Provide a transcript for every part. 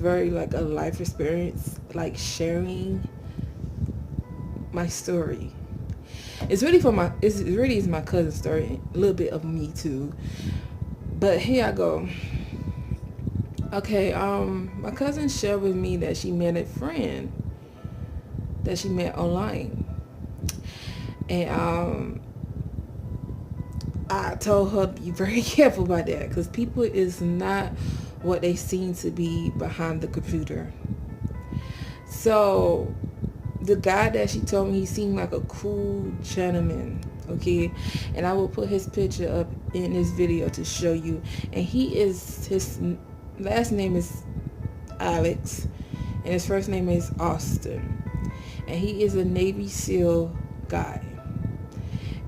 very like a life experience, like sharing my story. It really is my cousin's story, a little bit of me too. But here I go. Okay, my cousin shared with me that she met a friend that she met online. And I told her to be very careful about that, because people is not what they seem to be behind the computer. So the guy that she told me, he seemed like a cool gentleman, okay? And I will put his picture up in this video to show you. And his last name is Alex, and his first name is Austin. And he is a Navy SEAL guy.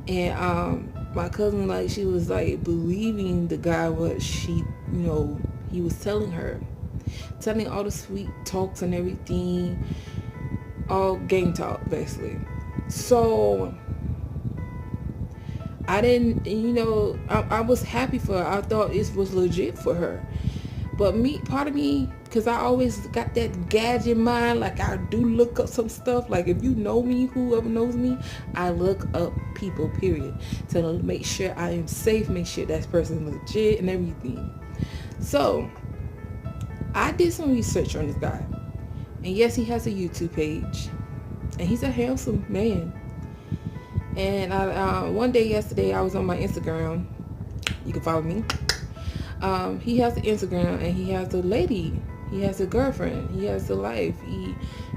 And my cousin, like, she was like believing the guy, what he was telling her, telling all the sweet talks and everything, all game talk basically. So I didn't, I was happy for her. I thought this was legit for her. But part of me, because I always got that gadget mind, like I do look up some stuff. Like if you know me, whoever knows me, I look up people, period, to make sure I am safe, make sure that person legit and everything. So I did some research on this guy. And yes, he has a YouTube page. And he's a handsome man. And one day yesterday, I was on my Instagram. You can follow me. He has an Instagram, and he has a lady. He has a girlfriend. He has a life.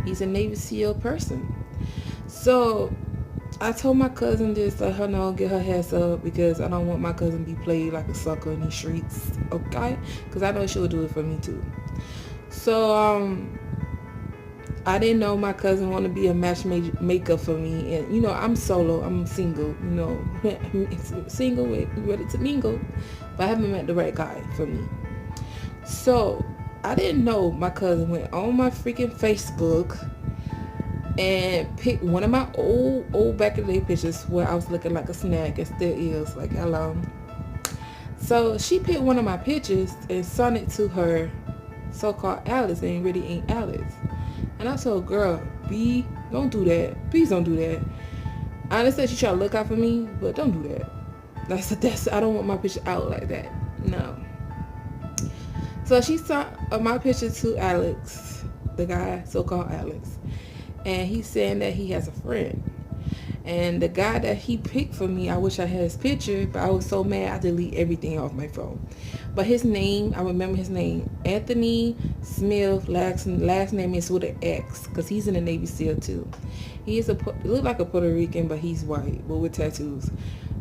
He's a Navy SEAL person. So I told my cousin this, let her know, get her heads up, because I don't want my cousin to be played like a sucker in the streets, okay? Because I know she'll do it for me too. So I didn't know my cousin wanted to be a matchmaker for me. And I'm solo, I'm single, single, ready to mingle, but I haven't met the right guy for me. So I didn't know my cousin went on my freaking Facebook and picked one of my old back in the day pictures where I was looking like a snack, and still is, like, hello. So she picked one of my pictures and sent it to her so-called Alice, and it really ain't Alice. And I told, girl, don't do that. Please don't do that. I understand she try to look out for me, but don't do that. That's I don't want my picture out like that. No. So she sent my picture to Alex, the guy, so-called Alex. And he's saying that he has a friend. And the guy that he picked for me, I wish I had his picture, but I was so mad I delete everything off my phone. But his name, I remember his name, Anthony Smith. Last name is with an X, because he's in the Navy SEAL too. He look like a Puerto Rican, but he's white, but with tattoos.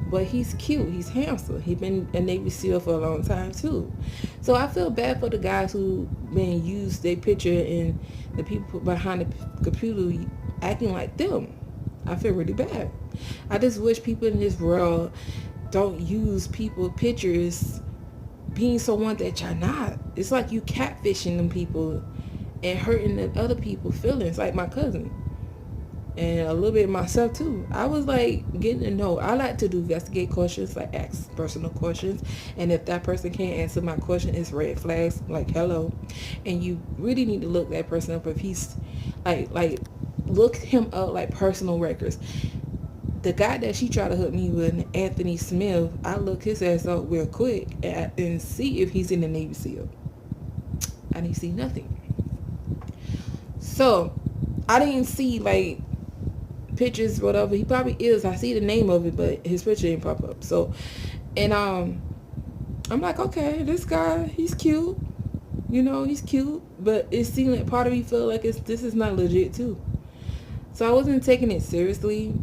But he's cute, he's handsome. He's been a Navy SEAL for a long time too. So I feel bad for the guys who been used their picture and the people behind the computer acting like them. I feel really bad. I just wish people in this world don't use people pictures being someone that you're not. It's like you catfishing them people and hurting the other people's feelings, like my cousin. And a little bit myself too. I was like getting to know. I like to do investigate questions, like ask personal questions. And if that person can't answer my question, it's red flags, like hello. And you really need to look that person up if he's like look him up, like personal records. The guy that she tried to hook me with, Anthony Smith, I look his ass up real quick and see if he's in the Navy SEAL. I didn't see nothing. So I didn't see like pictures, whatever. He probably is. I see the name of it, but his picture didn't pop up. So, and I'm like, okay, this guy, he's cute. He's cute, but it seemed like part of me felt like this is not legit too. So I wasn't taking it seriously,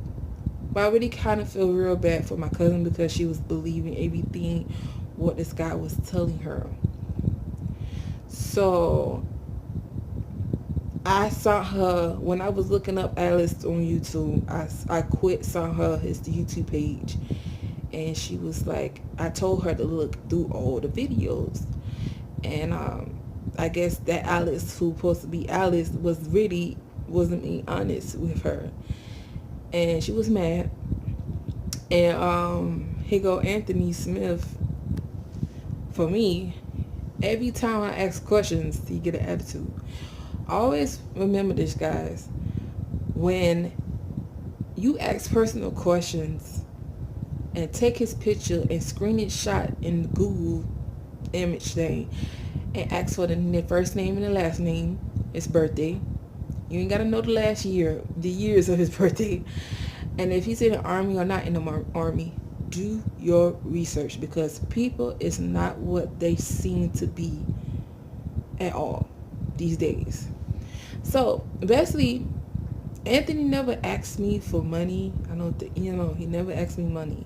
but I really kind of feel real bad for my cousin, because she was believing everything what this guy was telling her. So I saw her, when I was looking up Alice on YouTube, I saw her his YouTube page, and she was like, I told her to look through all the videos, and I guess that Alice, who supposed to be Alice, wasn't being honest with her, and she was mad. And here go Anthony Smith for me. Every time I ask questions, he get an attitude. Always remember this, guys. When you ask personal questions and take his picture and screen it shot in Google image thing and ask for the first name and the last name, his birthday. You ain't gotta know the last year, the years of his birthday. And if he's in the army or not in the army, do your research, because people is not what they seem to be at all these days. So basically, Anthony never asked me for money. I don't think, he never asked me money.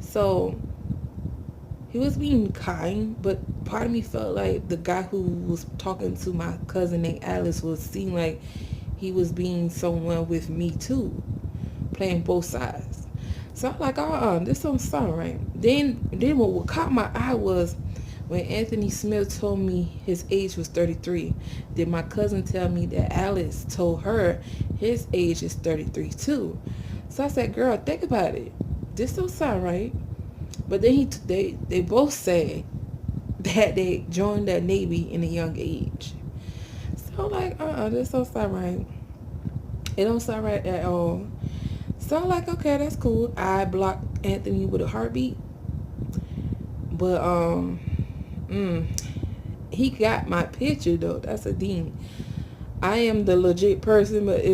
So he was being kind, but part of me felt like the guy who was talking to my cousin named Alice was seeing like he was being someone with me too, playing both sides. So I'm like, this don't sound right. Then what caught my eye was when Anthony Smith told me his age was 33. Then my cousin tell me that Alice told her his age is 33 too. So I said, girl, think about it. This don't sound right. But then they both said that they joined the Navy in a young age. So I'm like, this don't sound right. It don't sound right at all. So I'm like, okay, that's cool. I blocked Anthony with a heartbeat. But he got my picture though. That's a thing. I am the legit person, but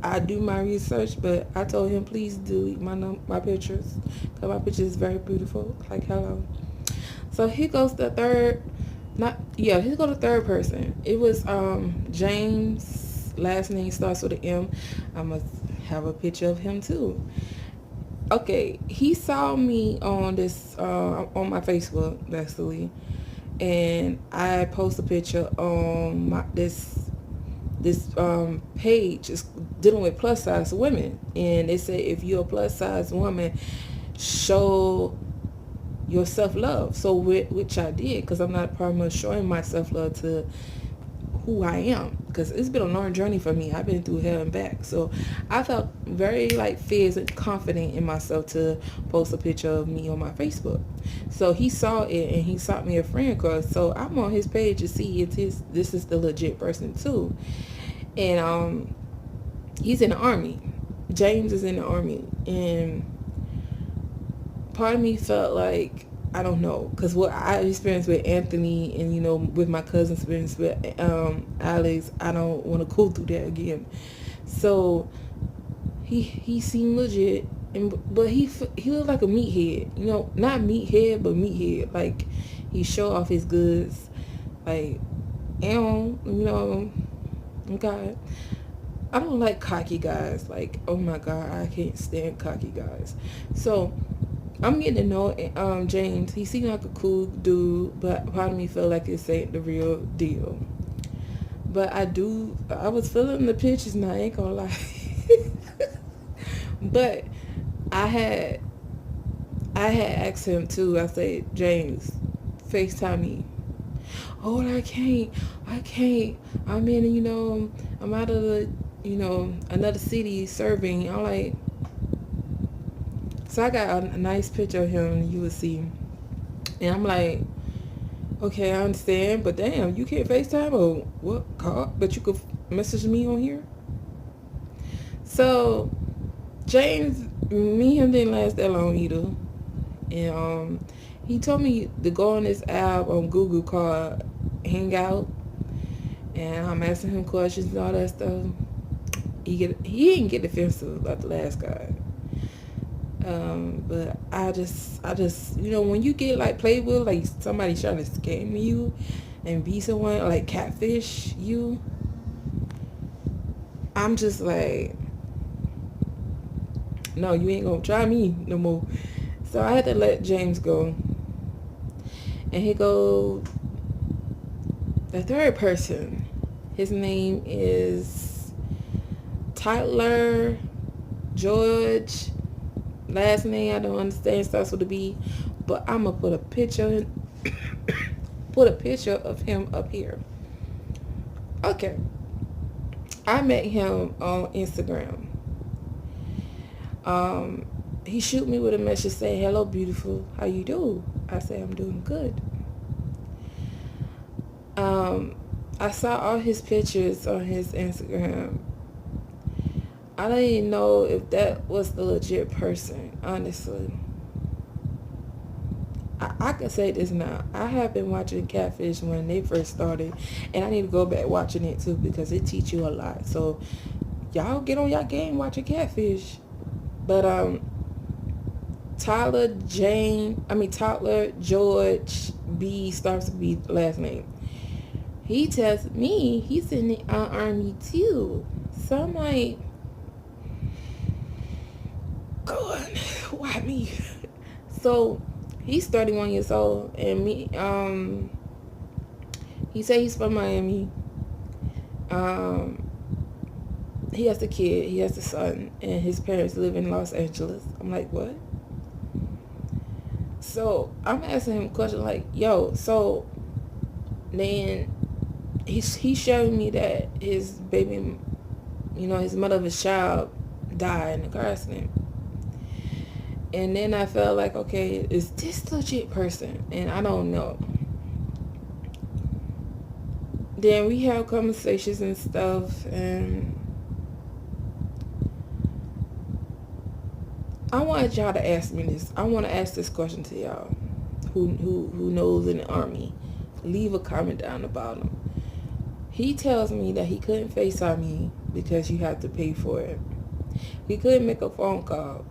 I do my research. But I told him, please delete my pictures, because my picture is very beautiful. Like, hello. So he goes the third, he go the third person. It was James. Last name starts with an M. I must have a picture of him too. Okay, he saw me on this on my Facebook basically, and I post a picture on this page is dealing with plus size women, and they say if you're a plus size woman, show your self love. So which I did, because I'm not problem of showing my self love to who I am, because it's been a long journey for me. I've been through hell and back, so I felt very fierce and confident in myself to post a picture of me on my Facebook. So he saw it and he sought me a friend request. So I'm on his page to see if this is the legit person too. And he's in the army. James is in the army, and part of me felt like, I don't know, because what I experienced with Anthony and with my cousin's experience with Alex, I don't want to go through that again. So he seemed legit, but he looked like a meathead, not meathead, but meathead. Like, he show off his goods, like, God, I don't like cocky guys. Like, oh my God, I can't stand cocky guys. So I'm getting to know James. He seemed like a cool dude, but part of me felt like this ain't the real deal. But I was feeling the pictures, and I ain't gonna lie. But I had asked him too. I said, James, FaceTime me. Oh, I can't. I'm in, I'm out of the, another city serving. I'm like, so I got a nice picture of him, you will see. And I'm like, okay, I understand, but damn, you can't FaceTime or what? Call, but you could message me on here. So James, me and him didn't last that long either. And he told me to go on this app on Google called Hangout, and I'm asking him questions and all that stuff. He didn't get defensive about the last guy. But I just, when you get played with, like somebody trying to scam you and be someone, like catfish you, I'm just like, no, you ain't gonna try me no more. So I had to let James go. And he go, the third person, his name is Tyler George. Last name I don't understand, starts with a B, but I'm gonna put a picture of him up here. Okay, I met him on Instagram. He shoot me with a message saying, hello beautiful, how you do? I say, I'm doing good. I saw all his pictures on his Instagram. I don't even know if that was the legit person, honestly. I can say this now. I have been watching Catfish when they first started, and I need to go back watching it too because it teach you a lot. So y'all get on your game watching Catfish. But Tyler George B starts to be the last name. He tells me he's in the army too. So I'm like, God, why me? So he's 31 years old, and he said he's from Miami. He has a kid, he has a son, and his parents live in Los Angeles. I'm like, what? So I'm asking him a question like, yo, so then he's showing me that his baby, his mother of his child died in a car accident. And then I felt like, okay, is this legit person? And I don't know. Then we have conversations and stuff, and I wanted y'all to ask me this. I want to ask this question to y'all who knows in the army. Leave a comment down the bottom. He tells me that he couldn't FaceTime me because you have to pay for it. He couldn't make a phone call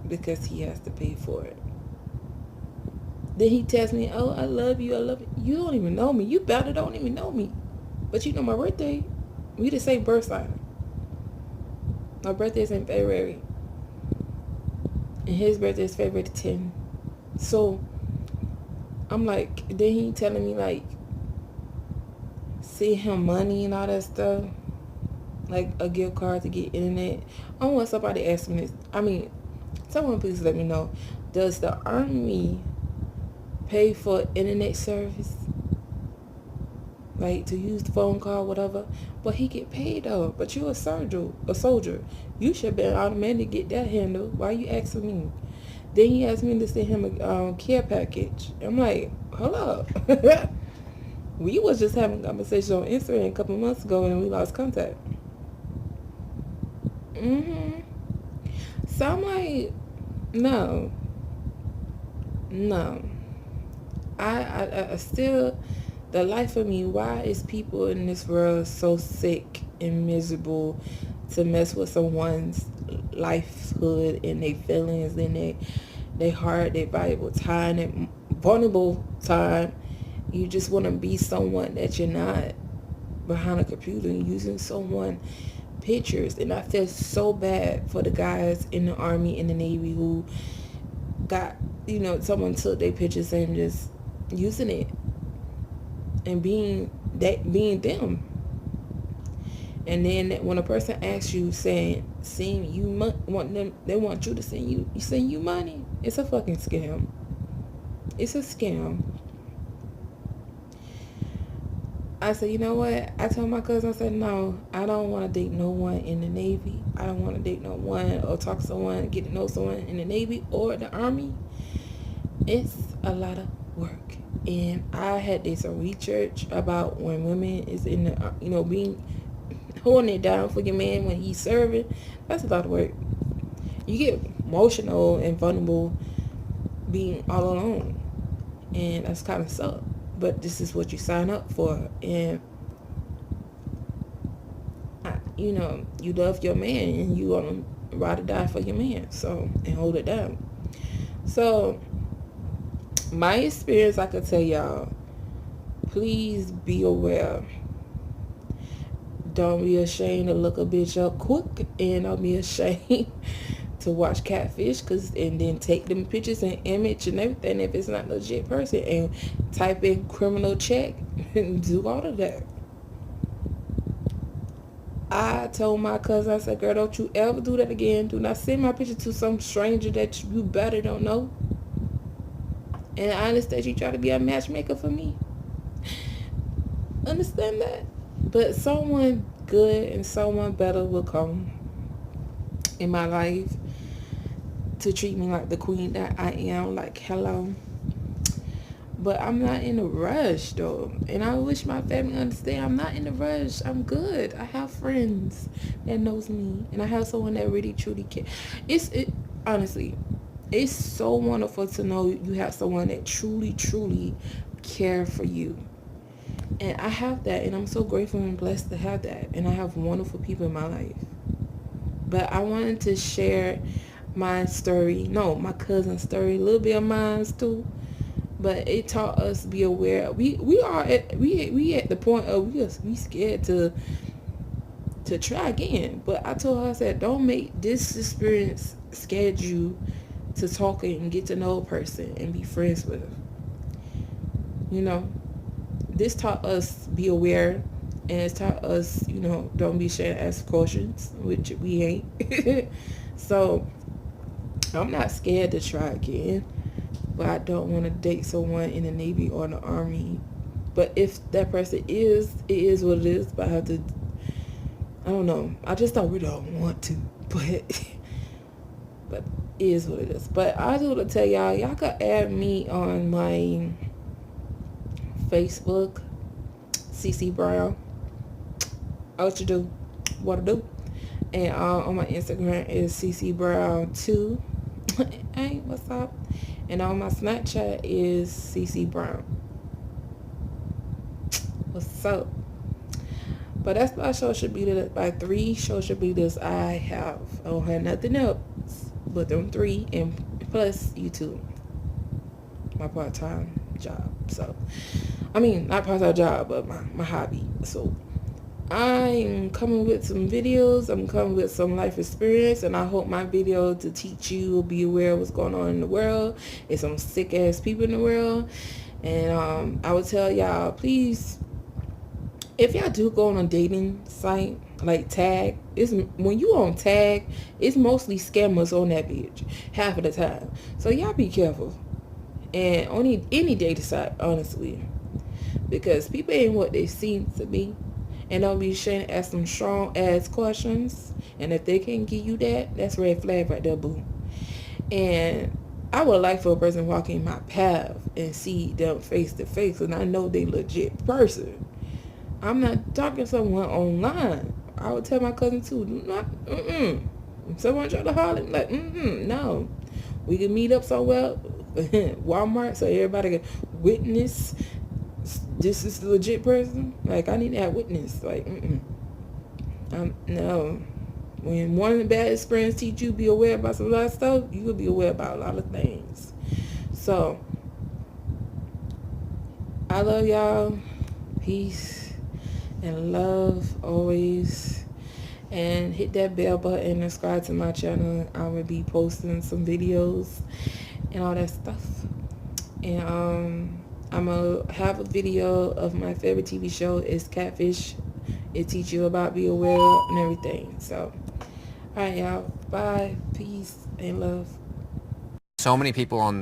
because he has to pay for it. Then he tells me, oh, I love you, I love you. You don't even know me. You better don't even know me. But you know my birthday. We the same birth sign. My birthday is in February. And his birthday is February 10th. So, I'm like, then he telling me, like, send him money and all that stuff. Like, a gift card to get internet. I want somebody to ask me this. I mean, someone please let me know. Does the army pay for internet service? Like, to use the phone call, whatever. But he get paid, though. But you a soldier. You should be automatically get that handled. Why you asking me? Then he asked me to send him a care package. I'm like, hold up. We was just having a conversation on Instagram a couple months ago and we lost contact. So I'm like, no. I still, the life of me, why is people in this world so sick and miserable to mess with someone's lifehood and their feelings and their heart, their valuable time, their vulnerable time? You just want to be someone that you're not behind a computer and using someone pictures. And I feel so bad for the guys in the army and the Navy who got, someone took their pictures and just using it and being them. And then when a person asks you, saying you they want you to send you money. It's a fucking scam. It's a scam. I said, you know what? I told my cousin, I said, no, I don't want to date no one in the Navy. I don't want to date no one or talk to someone, get to know someone in the Navy or the Army. It's a lot of work. And I had did some research about when women is in the, being holding it down for your man when he's serving. That's a lot of work. You get emotional and vulnerable being all alone. And that's kind of suck. But this is what you sign up for. And, you love your man and you want to ride or die for your man. So, and hold it down. So, my experience, I could tell y'all, please be aware. Don't be ashamed to look a bitch up quick. And don't be ashamed to watch Catfish, and then take them pictures and image and everything if it's not a legit person, and type in criminal check and do all of that. I told my cousin, I said, girl, don't you ever do that again. Do not send my picture to some stranger that you better don't know. And I understand you try to be a matchmaker for me. Understand that. But someone good and someone better will come in my life to treat me like the queen that I am. Like, hello. But I'm not in a rush though, and I wish my family understand. I'm not in a rush. I'm good. I have friends that knows me, and I have someone that really truly cares. Honestly, it's so wonderful to know you have someone that truly care for you. And I have that, and I'm so grateful and blessed to have that. And I have wonderful people in my life. But I wanted to share my story. No, my cousin's story, a little bit of mine too. But it taught us to be aware. We at the point of we scared to try again. But I told her, I said, don't make this experience scare you to talk and get to know a person and be friends with. You know, this taught us be aware, and it's taught us, don't be ashamed to ask questions, which we ain't. So I'm not scared to try again, but I don't want to date someone in the Navy or the Army. But if that person is, it is what it is. But I have to, I don't know. I just really don't want to, but it is what it is. But I just want to tell y'all could add me on my Facebook, CC Brown. What to do? And on my Instagram is CC Brown 2. Hey, what's up? And on my Snapchat is CC Brown. What's up? But that's my social media. My 3 social medias I have. I don't have nothing else but them 3, and plus YouTube, my part-time job. So, I mean, not part-time job, but my hobby. So, I'm coming with some videos. I'm coming with some life experience, and I hope my video to teach you will be aware of what's going on in the world. There's some sick ass people in the world, and I would tell y'all, please, if y'all do go on a dating site like Tag, when you on Tag, it's mostly scammers on that bitch half of the time. So y'all be careful, and on any dating site, honestly, because people ain't what they seem to be. And don't be ashamed to ask them strong ass questions. And if they can't give you that, that's red flag right there, boo. And I would like for a person walking my path and see them face to face, and I know they legit person. I'm not talking to someone online. I would tell my cousin too, not If someone try to holler, like no. We can meet up somewhere, Walmart, so everybody can witness this is the legit person. Like, I need to have witness. Like, no. When one of the bad experiences teach you be aware about some lot of stuff, you will be aware about a lot of things. So, I love y'all. Peace and love always. And hit that bell button and subscribe to my channel. I will be posting some videos and all that stuff. And I'm going to have a video of my favorite TV show. It's Catfish. It teaches you about be aware and everything. So, alright, y'all. Bye. Peace and love. So many people on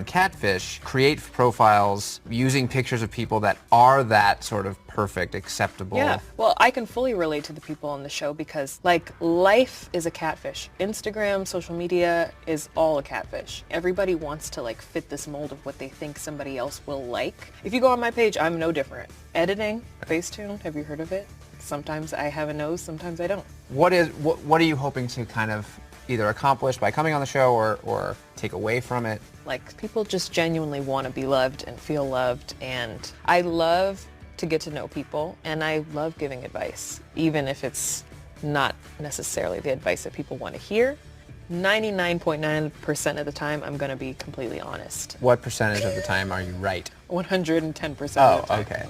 Catfish create profiles using pictures of people that are that sort of perfect, acceptable. Yeah, well, I can fully relate to the people on the show because, like, life is a catfish. Instagram, social media is all a catfish. Everybody wants to, like, fit this mold of what they think somebody else will like. If you go on my page, I'm no different. Editing, Facetune, have you heard of it? Sometimes I have a nose, sometimes I don't. What are you hoping to kind of either accomplish by coming on the show or take away from it? Like, people just genuinely want to be loved and feel loved, and I love to get to know people, and I love giving advice, even if it's not necessarily the advice that people want to hear. 99.9% of the time, I'm going to be completely honest. What percentage of the time are you right? 110% of the time. Oh, okay.